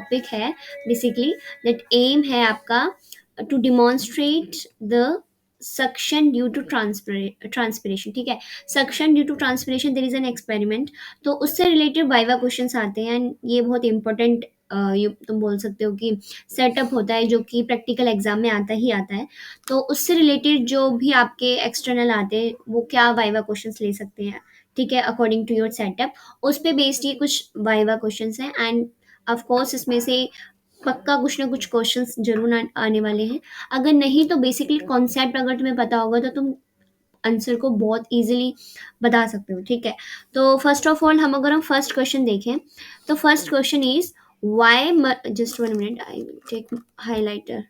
Topic है basically, that aim है आपका to demonstrate the suction due to transpiration, ठीक है। Suction due to transpiration there is an experiment. तो उससे रिलेटेड वाइवा क्वेश्चंस आते हैं एंड ये बहुत इंपॉर्टेंट, तुम बोल सकते हो कि सेटअप होता है जो कि प्रैक्टिकल एग्जाम में आता ही आता है। तो उससे रिलेटेड जो भी आपके एक्सटर्नल आते हैं वो क्या वाइवा क्वेश्चंस ले सकते हैं, ठीक है, अकॉर्डिंग टू योर सेटअप। उस पे बेस्ड ये कुछ वाइवा क्वेश्चंस हैं एंड ऑफ कोर्स इसमें से पक्का कुछ ना कुछ क्वेश्चंस जरूर आने वाले हैं। अगर नहीं तो बेसिकली कॉन्सेप्ट अगर तुम्हें पता होगा तो तुम आंसर को बहुत इजीली बता सकते हो, ठीक है। तो फर्स्ट ऑफ ऑल हम फर्स्ट क्वेश्चन देखें तो first question is why, just 1 minute I will take highlighter.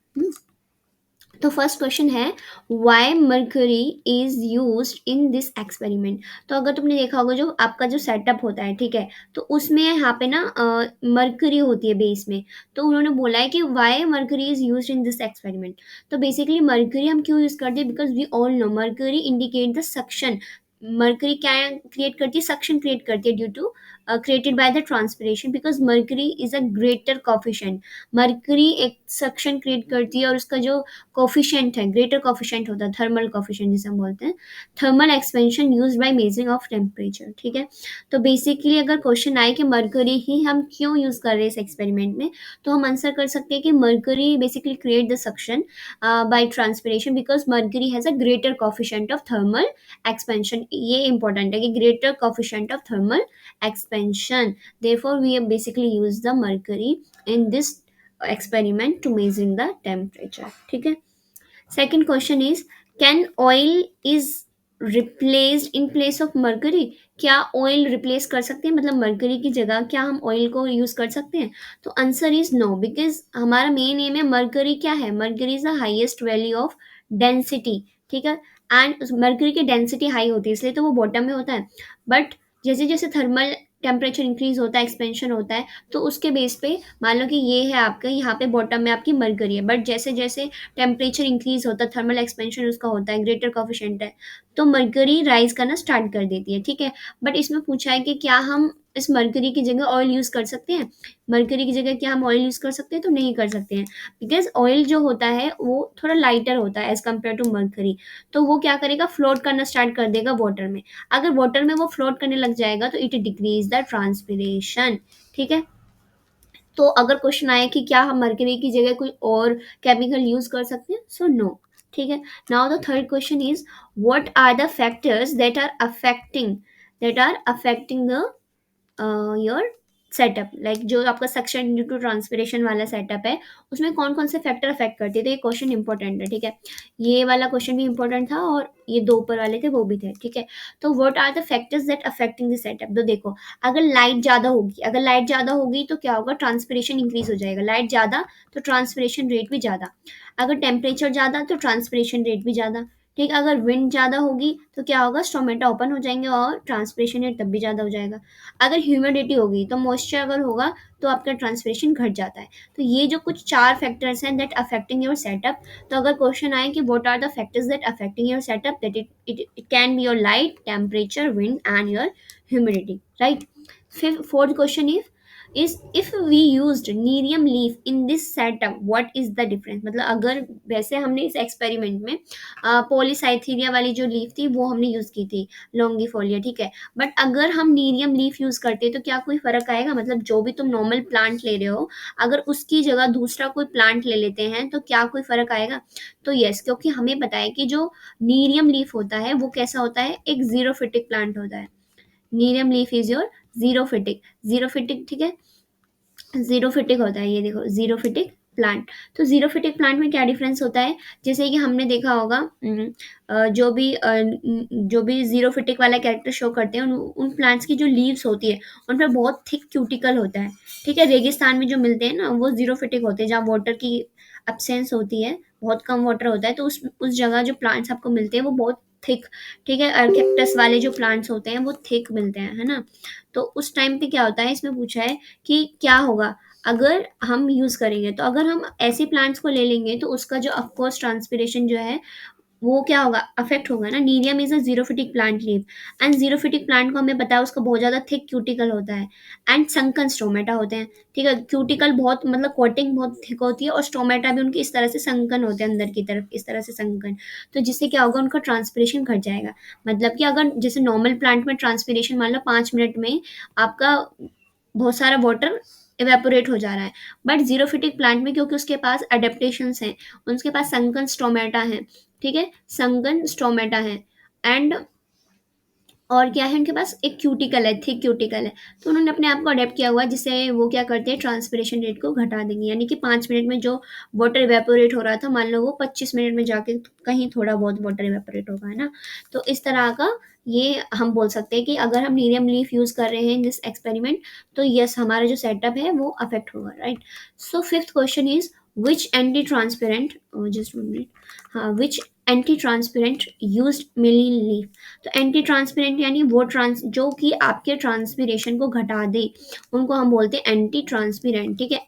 तो फर्स्ट क्वेश्चन है why mercury is used in this experiment. तो अगर तुमने देखा होगा जो आपका जो सेटअप होता है, ठीक है, तो उसमें यहाँ पे ना मर्करी होती है बेस में। तो उन्होंने बोला है कि why mercury is used in this experiment. तो बेसिकली मर्करी हम क्यों यूज करते हैं, because we all know mercury indicate the suction. Mercury क्या क्रिएट करती है, सक्शन क्रिएट करती है due to created by the transpiration, because mercury is a greater coefficient. Mercury एक सक्शन क्रिएट करती है और उसका जो कोफिशिएंट है, ग्रेटर कोफिशिएंट होता है, थर्मल कोफिशिएंट जिसे हम बोलते हैं, thermal expansion use by measuring of temperature, ठीक है। तो बेसिकली अगर क्वेश्चन आए कि मर्करी ही हम क्यों यूज कर रहे हैं इस एक्सपेरिमेंट में, तो हम आंसर कर सकते हैं कि mercury basically create the suction by transpiration because mercury has a greater coefficient of thermal expansion. ये इंपॉर्टेंट है कि greater coefficient of thermal expansion, therefore we have basically use the mercury in this experiment to measuring the temperature, ठीक है। Second question is can oil is replaced in place of mercury. क्या oil replace कर सकते हैं, मतलब mercury की जगह क्या हम ऑयल को यूज कर सकते हैं। तो आंसर इज नो, बिकॉज हमारा मेन एम है, मर्करी क्या है, mercury is the highest value of density, ठीक है। एंड मर्करी की डेंसिटी हाई होती है इसलिए तो वो बॉटम में होता है। बट जैसे जैसे थर्मल टेम्परेचर इंक्रीज होता है, एक्सपेंशन होता है, तो उसके बेस पे मान लो कि ये है आपका, यहाँ पे बॉटम में आपकी मर्करी है, बट जैसे जैसे टेम्परेचर इंक्रीज होता है, थर्मल एक्सपेंशन उसका होता है, ग्रेटर कॉफिशेंट है, तो मर्करी राइज करना स्टार्ट कर देती है, ठीक है। बट इसमें पूछा है कि क्या हम इस मर्करी की जगह ऑयल यूज कर सकते हैं। मर्करी की जगह क्या हम ऑयल यूज कर सकते हैं, तो नहीं कर सकते हैं, बिकॉज ऑयल जो होता है वो थोड़ा लाइटर होता है एज कम्पेयर टू मर्करी। तो वो क्या करेगा, फ्लोट करना स्टार्ट कर देगा वाटर में। अगर वाटर में वो फ्लोट करने लग जाएगा तो इट डिक्रीज द ट्रांसपिरेशन, ठीक है। तो अगर क्वेश्चन आए कि क्या हम मर्करी की जगह कोई और केमिकल यूज कर सकते हैं, सो नो, ठीक है। Now the third question is what are the factors that are affecting the your setup, like जो आपका सक्शन ड्यू टू ट्रांसपिरेशन वाला सेटअप है उसमें कौन कौन से फैक्टर अफेक्ट करते हैं। तो ये क्वेश्चन इंपॉर्टेंट है, ठीक है। ये वाला क्वेश्चन भी इंपॉर्टेंट था और ये दो ऊपर वाले थे वो भी थे, ठीक है। तो what are the factors that affecting the setup. तो देखो, अगर लाइट ज़्यादा होगी तो क्या होगा, ट्रांसपिरेशन इंक्रीज हो जाएगा। लाइट ज़्यादा तो ट्रांसपिरेशन रेट भी ज़्यादा। अगर टेम्परेचर ज़्यादा तो ट्रांसपिरेशन रेट भी ज़्यादा, ठीक। अगर विंड ज़्यादा होगी तो क्या होगा, स्टोमेटा ओपन हो जाएंगे और ट्रांसपिरेशन रेट तब भी ज़्यादा हो जाएगा। अगर ह्यूमिडिटी होगी तो मॉइस्चर अगर होगा तो आपका ट्रांसपिरेशन घट जाता है। तो ये जो कुछ चार फैक्टर्स हैं दैट अफेक्टिंग योर सेटअप। तो अगर क्वेश्चन आए कि what are the factors that affecting your setup, that it can be your light, temperature, wind and your humidity, right. फिर fourth question is if we used nerium leaf in this setup what is the difference. मतलब अगर वैसे हमने इस experiment में पॉलीसाइथीरिया वाली जो leaf थी वो हमने यूज की थी, लॉन्गिफोलिया, ठीक है। बट अगर हम नीरियम लीफ यूज करते तो क्या कोई फर्क आएगा, मतलब जो भी तुम नॉर्मल प्लांट ले रहे हो अगर उसकी जगह दूसरा कोई प्लांट ले लेते हैं तो क्या कोई फर्क आएगा। तो यस, क्योंकि हमें पता है कि जो नीरियम लीफ होता है वो कैसा होता है, एक जीरोफिटिक प्लांट होता है। Nerium leaf is your xerophytic, ठीक है। जीरोफिटिक होता है, ये देखो जीरोफिटिक प्लांट। तो जीरोफिटिक प्लांट में क्या डिफरेंस होता है, जैसे कि हमने देखा होगा जो भी जीरोफिटिक वाला कैरेक्टर शो करते हैं उन प्लांट्स की जो लीव्स होती है उन पर बहुत थिक क्यूटिकल होता है, ठीक है। रेगिस्तान में जो मिलते हैं ना वो जीरोफिटिक होते हैं, जहाँ वाटर की एब्सेंस होती है, बहुत कम वाटर होता है, तो उस जगह जो प्लांट्स आपको मिलते हैं वो बहुत थिक, ठीक है। कैक्टस वाले जो प्लांट्स होते हैं वो थिक मिलते हैं, है ना। तो उस टाइम पे क्या होता है, इसमें पूछा है कि क्या होगा अगर हम यूज करेंगे। तो अगर हम ऐसे प्लांट्स को ले लेंगे तो उसका जो ऑफकोर्स ट्रांसपिरेशन जो है वो क्या होगा, अफेक्ट होगा ना। Nerium is a xerophytic plant leaf, and xerophytic plant को हमें पता है उसका बहुत ज्यादा थिक क्यूटिकल होता है, एंड संकन स्टोमेटा होते हैं। ठीक है, क्यूटिकल बहुत मतलब कोटिंग बहुत थिक होती है, और स्टोमेटा भी उनके इस तरह से संकन होते हैं अंदर की तरफ, इस तरह से संकन। तो जिससे क्या होगा, उनका ट्रांसपिरेशन घट जाएगा। मतलब कि अगर जैसे नॉर्मल प्लांट में ट्रांसपिरेशन मान लो 5 मिनट में आपका बहुत सारा वाटर इवेपोरेट हो जा रहा है, बट जीरोफिटिक प्लांट में क्योंकि उसके पास अडेप्टेशन हैं, उनके पास संकन स्टोमेटा है। ठीक है, संगन स्टोमेटा है, एंड और क्या है उनके पास, एक क्यूटिकल है, थिक क्यूटिकल है। तो उन्होंने अपने आप को अडेप्ट किया हुआ है, जिससे वो क्या करते हैं, ट्रांसपिरेशन रेट को घटा देंगे। यानी कि 5 मिनट में जो वाटर इवेपोरेट हो रहा था, मान लो वो 25 मिनट में जाके कहीं थोड़ा बहुत वाटर इवेपोरेट होगा, है ना। तो इस तरह का ये हम बोल सकते हैं कि अगर हम नीरियम लीफ यूज कर रहे हैं इन दिस एक्सपेरिमेंट, तो यस हमारा जो सेटअप है वो अफेक्ट होगा, right. So fifth question is which anti transparent, just 1 minute, हाँ, विच एंटी ट्रांसपेरेंट यूज मिली लीफ। तो एंटी ट्रांसपेरेंट यानी वो ट्रांस जो कि आपके ट्रांसपीरेशन को घटा दे, उनको हम बोलते हैं एंटी ट्रांसपेरेंट। ठीक है,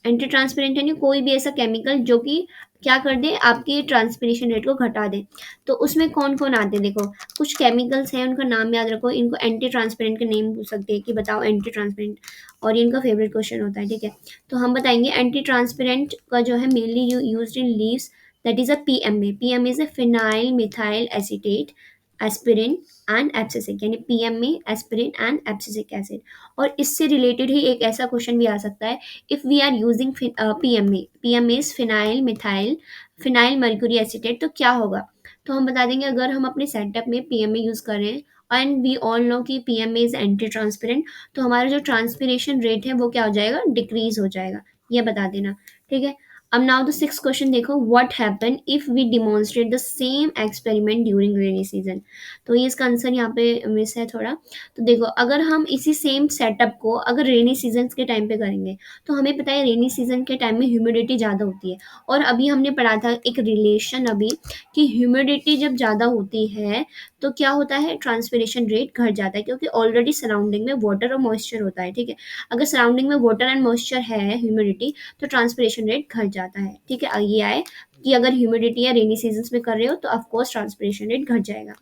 एंटी ट्रांसपेरेंट यानी कोई भी ऐसा केमिकल जो कि क्या कर दे, आपके ट्रांसपिरेशन रेट को घटा दे। तो उसमें कौन कौन आते हैं, देखो कुछ केमिकल्स हैं, उनका नाम याद रखो, इनको एंटी ट्रांसपेरेंट के नेम पूछ सकते हैं कि बताओ एंटी ट्रांसपेरेंट, और ये इनका फेवरेट क्वेश्चन होता है। ठीक है, तो हम बताएंगे एंटी ट्रांसपेरेंट का जो है mainly use in leaves, that is a PMA. PMA is a phenyl methyl acetate aspirin and abscisic, यानी PMA aspirin and abscisic acid. और इससे रिलेटेड ही एक ऐसा क्वेश्चन भी आ सकता है, if we are using PMA, PMA is phenyl methyl phenyl mercury acetate, तो क्या होगा। तो हम बता देंगे अगर हम अपने सेटअप में पीएमए यूज कर रहे हैं, एंड वी ऑल नो कि पीएमए इज एंटी ट्रांसपेरेंट, तो हमारा जो ट्रांसपिरेशन रेट है वो क्या हो जाएगा, डिक्रीज हो जाएगा। ये बता देना। ठीक है, अब नाउ द सिक्स क्वेश्चन देखो, what happen if we demonstrate the same experiment during rainy season. तो ये इसका आंसर यहाँ पे मिस है थोड़ा। तो देखो अगर हम इसी सेम सेटअप को अगर रेनी सीजन के टाइम पे करेंगे, तो हमें पता है रेनी सीजन के टाइम में ह्यूमिडिटी ज़्यादा होती है। और अभी हमने पढ़ा था एक रिलेशन अभी, कि ह्यूमिडिटी जब ज़्यादा होती है तो क्या होता है, ट्रांसपिरेशन रेट घट जाता है, क्योंकि ऑलरेडी सराउंडिंग में वाटर और मॉइस्चर होता है। ठीक है, अगर सराउंडिंग में वाटर एंड मॉइस्चर है, ह्यूमिडिटी, तो ट्रांसपिरेशन रेट घट जाता है। ठीक है, ये आए कि अगर ह्यूमिडिटी या रेनी सीजन में कर रहे हो तो ऑफकोर्स ट्रांसपिरेशन रेट घट जाएगा।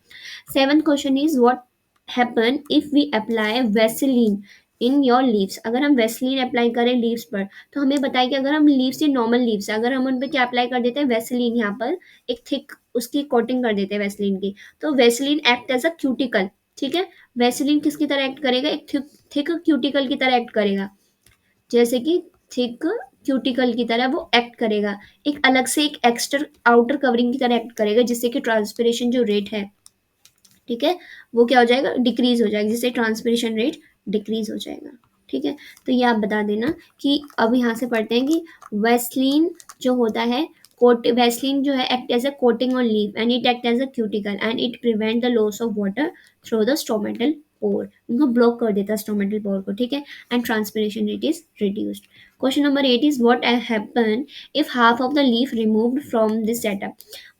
Seventh question is what happen if we apply Vaseline in your leaves. अगर हम वेसलीन अप्लाई करें लीव्स पर, तो हमें बताया कि अगर हम लीव्स, ये नॉर्मल लीव्स है, अगर हम उन पर क्या अप्लाई कर देते हैं, वेसलीन, यहाँ पर एक थिक उसकी कोटिंग कर देते हैं वेसलीन की, तो Vaseline act as a cuticle. ठीक है, वेसलीन किसकी तरह एक्ट करेगा, एक थिक थिक क्यूटिकल की तरह एक्ट करेगा, जैसे कि थिक क्यूटिकल की तरह वो एक्ट करेगा, एक अलग से एक एक्स्ट्रा आउटर कवरिंग की तरह एक्ट करेगा, जिससे कि ट्रांसपिरेशन जो रेट है, ठीक है, वो क्या हो जाएगा, डिक्रीज हो जाएगा, जिससे ट्रांसपिरेशन रेट डिक्रीज हो जाएगा। ठीक है, तो ये आप बता देना कि अब यहाँ से पढ़ते हैं कि वेस्लिन जो होता है, कोट वेस्लिन जो है act as a coating on leaf and it act as a cuticle and it prevent the loss of water through the stomatal pore, उनको ब्लॉक कर देता है स्टोमेटल पोर को। ठीक है, and transpiration rate is reduced. Question number 8 is what happen if half of the leaf removed from this setup.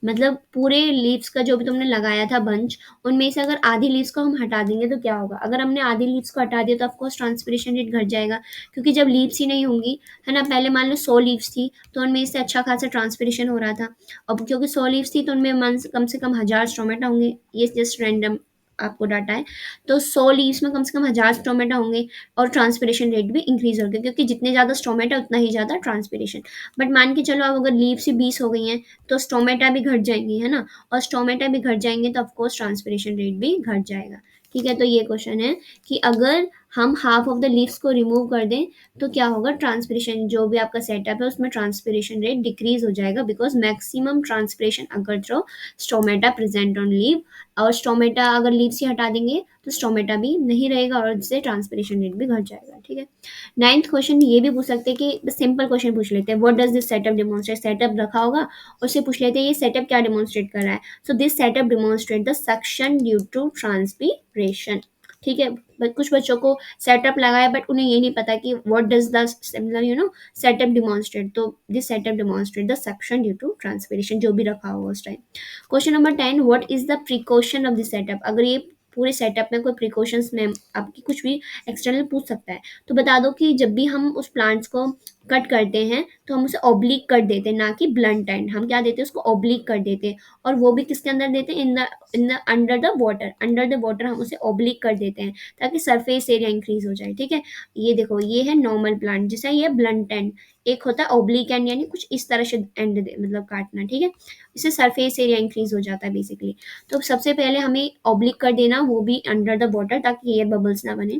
मतलब पूरे leaves का जो भी तुमने लगाया था बंच, उनमें से अगर आधी लीव्स को हम हटा देंगे तो क्या होगा। अगर हमने आधी लीव्स को हटा दिया तो ऑफकोर्स ट्रांसपिरेशन रेट घट जाएगा, क्योंकि जब लीव्स ही नहीं होंगी, है ना, पहले मान लो 100 लीव्स थी तो उनमें से अच्छा खासा ट्रांसपिरेशन हो रहा था। अब क्योंकि 100 लीव्स थी तो उनमें कम से कम 1000 स्टोमेटा होंगे, ये जस्ट रैंडम आपको डाटा है। तो 100 लीव्स में कम से कम 1000 स्टोमेटा होंगे, और ट्रांसपिरेशन रेट भी इंक्रीज होगा, क्योंकि जितने ज़्यादा स्टोमेटा उतना ही ज़्यादा ट्रांसपिरेशन। बट मान के चलो अब अगर लीव्स ही 20 हो गई हैं, तो स्टोमेटा भी घट जाएंगी, है ना, और स्टोमेटा भी घट जाएंगे तो ऑफकोर्स ट्रांसपिरेशन रेट भी घट जाएगा। ठीक है, तो ये क्वेश्चन है कि अगर हम हाफ ऑफ द लीव्स को रिमूव कर दें तो क्या होगा, ट्रांसपिरेशन जो भी आपका सेटअप है उसमें ट्रांसपिरेशन रेट डिक्रीज हो जाएगा, बिकॉज मैक्सिमम ट्रांसपिरेशन अगर through stomata present on leave, और स्टोमेटा अगर लीव से हटा देंगे तो स्टोमेटा भी नहीं रहेगा, और इससे ट्रांसपिरेशन रेट भी घट जाएगा। ठीक है, नाइन्थ क्वेश्चन ये भी पूछ सकते हैं कि सिंपल क्वेश्चन पूछ लेते हैं, what does this setup demonstrate. Setup रखा होगा, उससे पूछ लेते हैं ये सेटअप क्या डेमोन्स्ट्रेट कर रहा है। So this setup demonstrate the suction due to transpiration. ठीक है, कुछ बच्चों को सेटअप लगा है बट उन्हें ये नहीं पता कि व्हाट डज द मतलब सेटअप डेमोन्स्ट्रेट, तो this setup demonstrate the suction due to transpiration, जो भी रखा होगा उस time. Question number 10, what is the precaution of this setup. अगर ये पूरे सेटअप में कोई प्रिकॉशंस में आपकी कुछ भी एक्सटर्नल पूछ सकता है। तो बता दो कि जब भी हम उस प्लांट्स को कट करते हैं तो हम उसे ऑब्लिक कट देते हैं, ना कि ब्लंट एंड। हम क्या देते हैं उसको ऑब्लिक कट देते हैं। और वो भी किसके अंदर देते हैं, in the under the water, under the water हम उसे ऑब्लिक कर देते हैं ताकि सरफेस एरिया इंक्रीज हो जाए। ठीक है, ये देखो ये है नॉर्मल प्लांट, जैसा ये ब्लंट एंड, एक होता है ऑब्लिक एंड, यानी कुछ इस तरह से एंड मतलब काटना। ठीक है, इससे सरफेस एरिया इंक्रीज हो जाता है बेसिकली। तो सबसे पहले हमें ऑब्लिक कर देना, वो भी अंडर द वाटर, ताकि एयर बबल्स ना बने।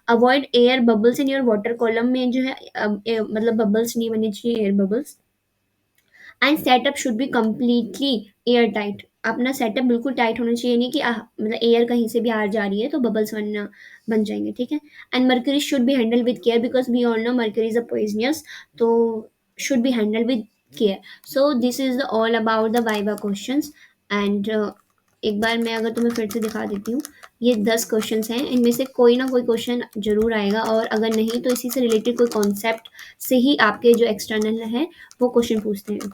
Avoid air bubbles in your water column में जो है मतलब बबल्स नहीं बने चाहिए, air bubbles. And setup should be completely air tight. अपना सेटअप बिल्कुल टाइट होना चाहिए, नहीं कि मतलब एयर कहीं से भी आ जा रही है तो बबल्स बनना बन जाएंगे। ठीक है, and mercury should be handle with care because we all know mercury is a poisonous, तो should be handle with care. So this is all about the viva questions. And एक बार मैं अगर तुम्हें फिर से दिखा देती हूँ, ये 10 क्वेश्चंस हैं, इनमें से कोई ना कोई क्वेश्चन जरूर आएगा, और अगर नहीं तो इसी से रिलेटेड कोई कॉन्सेप्ट से ही आपके जो एक्सटर्नल है वो क्वेश्चन पूछते हैं।